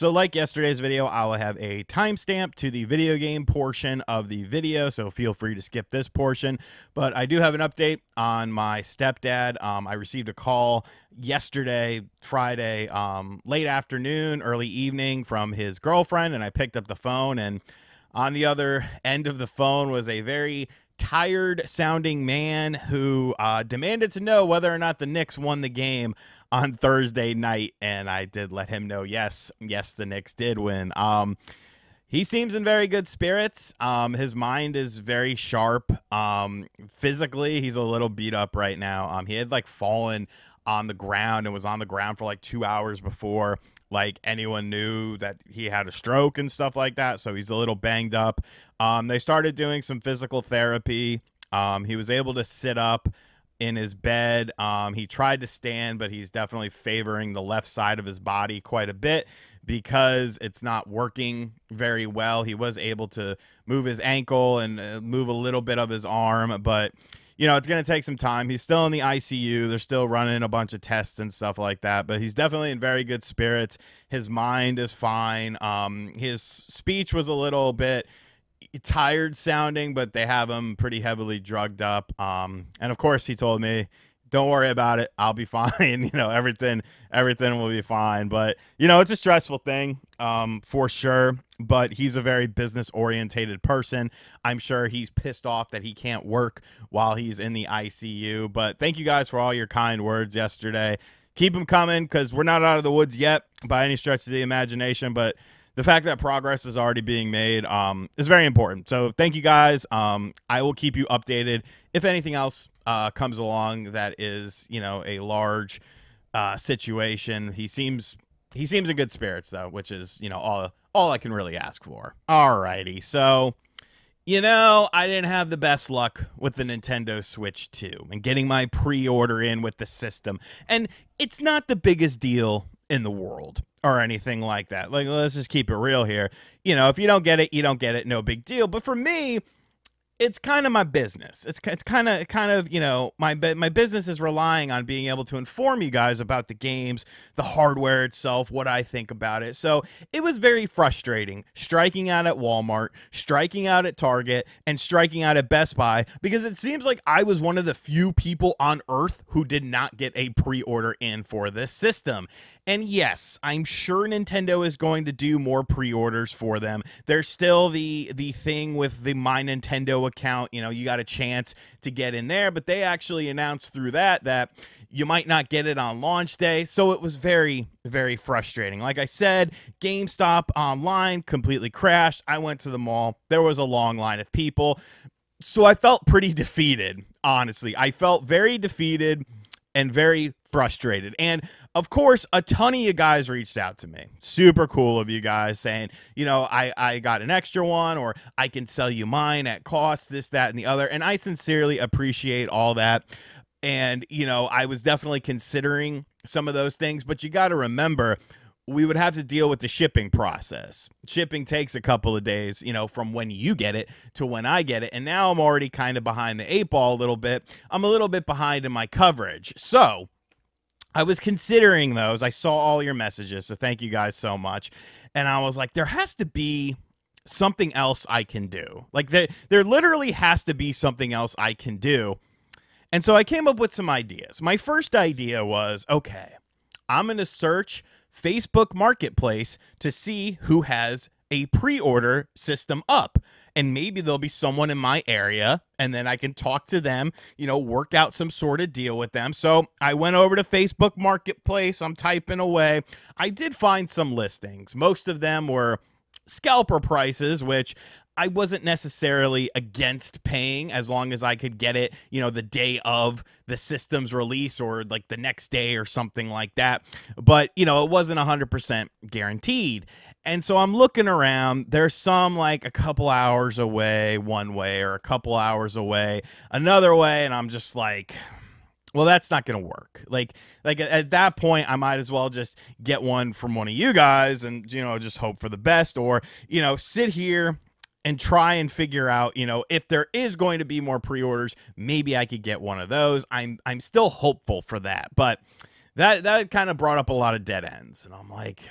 So like yesterday's video, I will have a timestamp to the video game portion of the video, so feel free to skip this portion. But I do have an update on my stepdad. I received a call yesterday, Friday, late afternoon, early evening from his girlfriend, and I picked up the phone, and on the other end of the phone was a very tired sounding man who demanded to know whether or not the Knicks won the game on Thursday night, and I did let him know yes, the Knicks did win. He seems in very good spirits. His mind is very sharp. Physically, he's a little beat up right now. He had like fallen on the ground and was on the ground for like 2 hours before like anyone knew that he had a stroke and stuff like that. So he's a little banged up. They started doing some physical therapy. He was able to sit up in his bed. He tried to stand, but he's definitely favoring the left side of his body quite a bit because it's not working very well. He was able to move his ankle and move a little bit of his arm, but you know, it's going to take some time. He's still in the ICU. They're still running a bunch of tests and stuff like that, but he's definitely in very good spirits. His mind is fine. His speech was a little bit tired sounding, but they have him pretty heavily drugged up. And of course he told me, don't worry about it, I'll be fine. You know, everything will be fine. But you know, it's a stressful thing, for sure, but he's a very business orientated person. I'm sure he's pissed off that he can't work while he's in the ICU. But thank you guys for all your kind words yesterday. Keep them coming, because we're not out of the woods yet by any stretch of the imagination, but the fact that progress is already being made is very important. So thank you guys. I will keep you updated if anything else comes along that is, you know, a large situation. He seems in good spirits though, which is, you know, all I can really ask for. Alrighty, so you know, I didn't have the best luck with the Nintendo Switch 2 and getting my pre-order in with the system, and it's not the biggest deal in the world or anything like that. Like, let's just keep it real here. You know, if you don't get it, you don't get it. No big deal. But for me, it's kind of my business. It's kind of, you know, my business is relying on being able to inform you guys about the games, the hardware itself, what I think about it. So it was very frustrating striking out at Walmart, striking out at Target, and striking out at Best Buy, because it seems like I was one of the few people on earth who did not get a pre-order in for this system. And yes, I'm sure Nintendo is going to do more pre-orders for them. There's still the thing with the My Nintendo account. You know, you got a chance to get in there, but they actually announced through that you might not get it on launch day. So it was very, very frustrating. Like I said, GameStop online completely crashed. I went to the mall. There was a long line of people. So I felt pretty defeated, honestly. I felt very defeated and very frustrated. And of course, a ton of you guys reached out to me. Super cool of you guys saying, you know, I got an extra one, or I can sell you mine at cost, this, that, and the other. And I sincerely appreciate all that. And, you know, I was definitely considering some of those things, but you got to remember, we would have to deal with the shipping process. Shipping takes a couple of days, you know, from when you get it to when I get it. And now I'm already kind of behind the 8 ball a little bit. I'm a little bit behind in my coverage. So I was considering those. I saw all your messages, so thank you guys so much. And I was like, there has to be something else I can do. Like, there literally has to be something else I can do. And so I came up with some ideas. My first idea was, okay, I'm going to search Facebook Marketplace to see who has a pre-order system up, and maybe there'll be someone in my area, and then I can talk to them, you know, work out some sort of deal with them. So I went over to Facebook Marketplace. I'm typing away. I did find some listings. Most of them were scalper prices, which I wasn't necessarily against paying as long as I could get it, you know, the day of the system's release or like the next day or something like that. But, you know, it wasn't 100% guaranteed. And so I'm looking around. There's some like a couple hours away one way, or a couple hours away another way. And I'm just like, well, that's not going to work. Like at that point, I might as well just get one from one of you guys and, you know, just hope for the best, or, you know, sit here and try and figure out, you know, if there is going to be more pre-orders, maybe I could get one of those. I'm still hopeful for that, but that kind of brought up a lot of dead ends, and I'm like,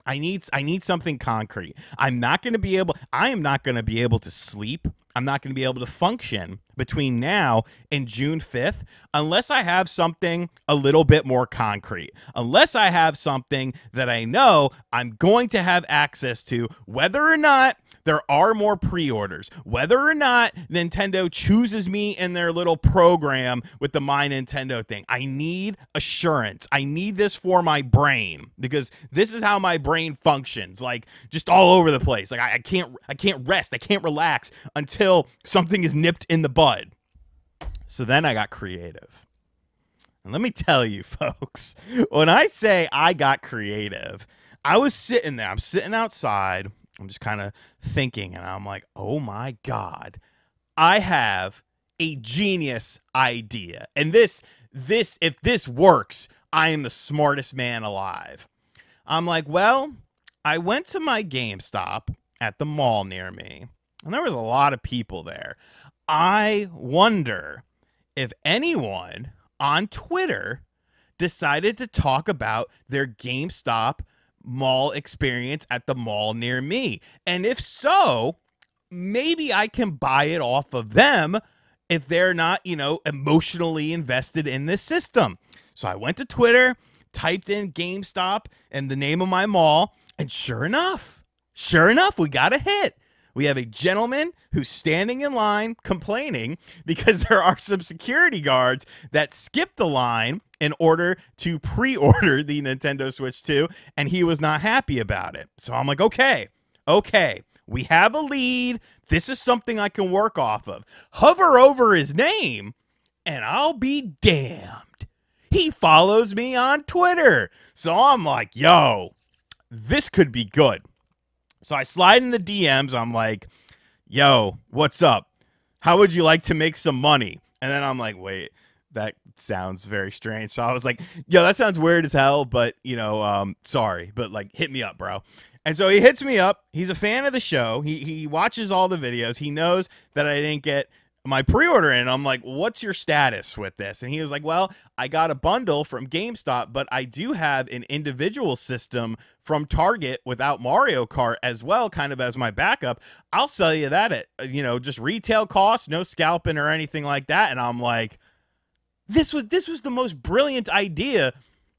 I need something concrete. I am not going to be able to sleep. I'm not going to be able to function between now and June 5th unless I have something a little bit more concrete. Unless I have something that I know I'm going to have access to, whether or not there are more pre-orders, whether or not Nintendo chooses me in their little program with the My Nintendo thing. I need assurance. I need this for my brain, because this is how my brain functions, like just all over the place. Like I can't rest. I can't relax until something is nipped in the bud. So then I got creative. And let me tell you, folks, when I say I got creative, I was sitting there. I'm sitting outside. I'm just kind of thinking, and I'm like, oh my God, I have a genius idea. And if this works, I am the smartest man alive. I'm like, well, I went to my GameStop at the mall near me, and there was a lot of people there. I wonder if anyone on Twitter decided to talk about their GameStop mall experience at the mall near me. And if so, maybe I can buy it off of them if they're not, emotionally invested in this system. So I went to Twitter, typed in GameStop and the name of my mall, and sure enough, we got a hit. We have a gentleman who's standing in line complaining because there are some security guards that skipped the line in order to pre-order the Nintendo Switch 2, and he was not happy about it. So I'm like, okay, we have a lead. This is something I can work off of. Hover over his name, and I'll be damned, he follows me on Twitter. So I'm like, yo, this could be good. So I slide in the DMs. I'm like, yo, what's up? How would you like to make some money? And then I'm like, wait, that sounds very strange. So I was like, yo, that sounds weird as hell, but, sorry, but like, hit me up, bro. And so he hits me up. He's a fan of the show. He watches all the videos. He knows that I didn't get my pre-order in. I'm like, what's your status with this? And he was like, well, I got a bundle from GameStop, but I do have an individual system from Target without Mario Kart as well, kind of as my backup. I'll sell you that at, just retail cost, no scalping or anything like that. And I'm like, this was the most brilliant idea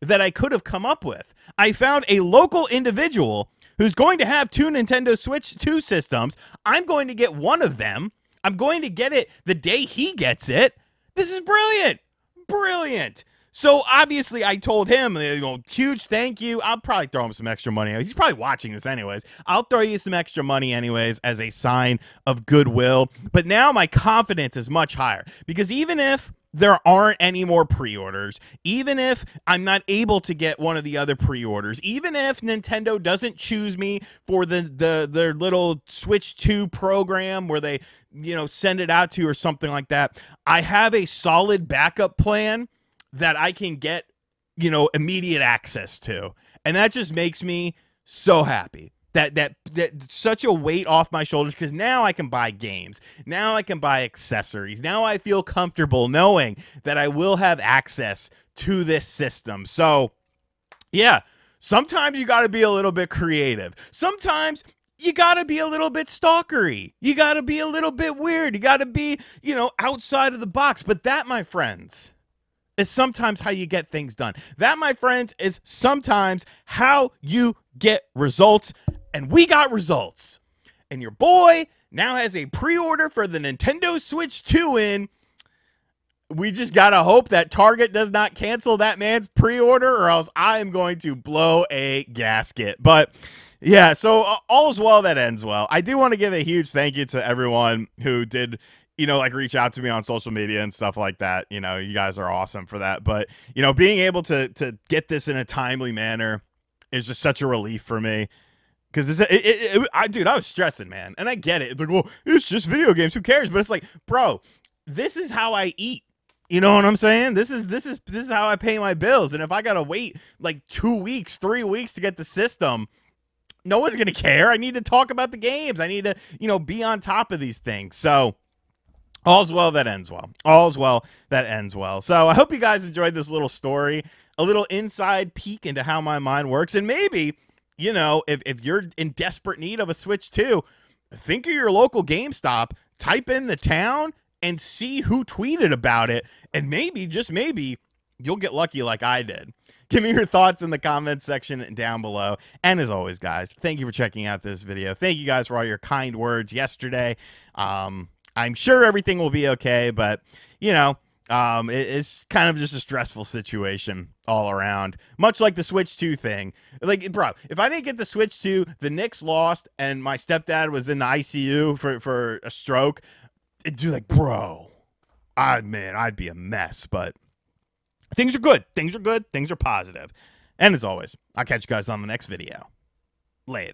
that I could have come up with. I found a local individual who's going to have two Nintendo Switch 2 systems. I'm going to get one of them. I'm going to get it the day he gets it. This is brilliant. Brilliant. So obviously I told him, huge thank you. I'll probably throw him some extra money. He's probably watching this anyways. I'll throw you some extra money anyways as a sign of goodwill. But now my confidence is much higher, because even if there aren't any more pre-orders, even if I'm not able to get one of the other pre-orders, even if Nintendo doesn't choose me for their little Switch 2 program where they, send it out to you or something like that, I have a solid backup plan that I can get, immediate access to. And that just makes me so happy. That such a weight off my shoulders, because now I can buy games. Now I can buy accessories. Now I feel comfortable knowing that I will have access to this system. So, yeah, sometimes you got to be a little bit creative. Sometimes you got to be a little bit stalkery. You got to be a little bit weird. You got to be, outside of the box. But that, my friends, is sometimes how you get things done. That, my friends, is sometimes how you get results. And we got results. And your boy now has a pre-order for the Nintendo Switch 2 in. We just got to hope that Target does not cancel that man's pre-order, or else I am going to blow a gasket. But yeah, so all's well that ends well. I do want to give a huge thank you to everyone who did, reach out to me on social media and stuff like that. You guys are awesome for that. But, being able to get this in a timely manner is just such a relief for me. Because I was stressing, man, and I get it. It's like, well, it's just video games. Who cares? But it's like, bro, this is how I eat. You know what I'm saying? This is how I pay my bills. And if I gotta wait like 2 weeks, 3 weeks to get the system, no one's gonna care. I need to talk about the games. I need to, be on top of these things. So all's well that ends well. All's well that ends well. So I hope you guys enjoyed this little story, a little inside peek into how my mind works, and maybe you know, if you're in desperate need of a Switch 2, think of your local GameStop, type in the town, and see who tweeted about it. And maybe, just maybe, you'll get lucky like I did. Give me your thoughts in the comments section down below. And as always, guys, thank you for checking out this video. Thank you guys for all your kind words yesterday. I'm sure everything will be okay, but, you know, it's kind of just a stressful situation all around, much like the Switch 2 thing. Like, bro, if I didn't get the Switch 2, the Knicks lost, and my stepdad was in the ICU for a stroke, it'd be like, bro, man, I'd be a mess. But things are good. Things are good. Things are positive. And as always, I'll catch you guys on the next video. Later.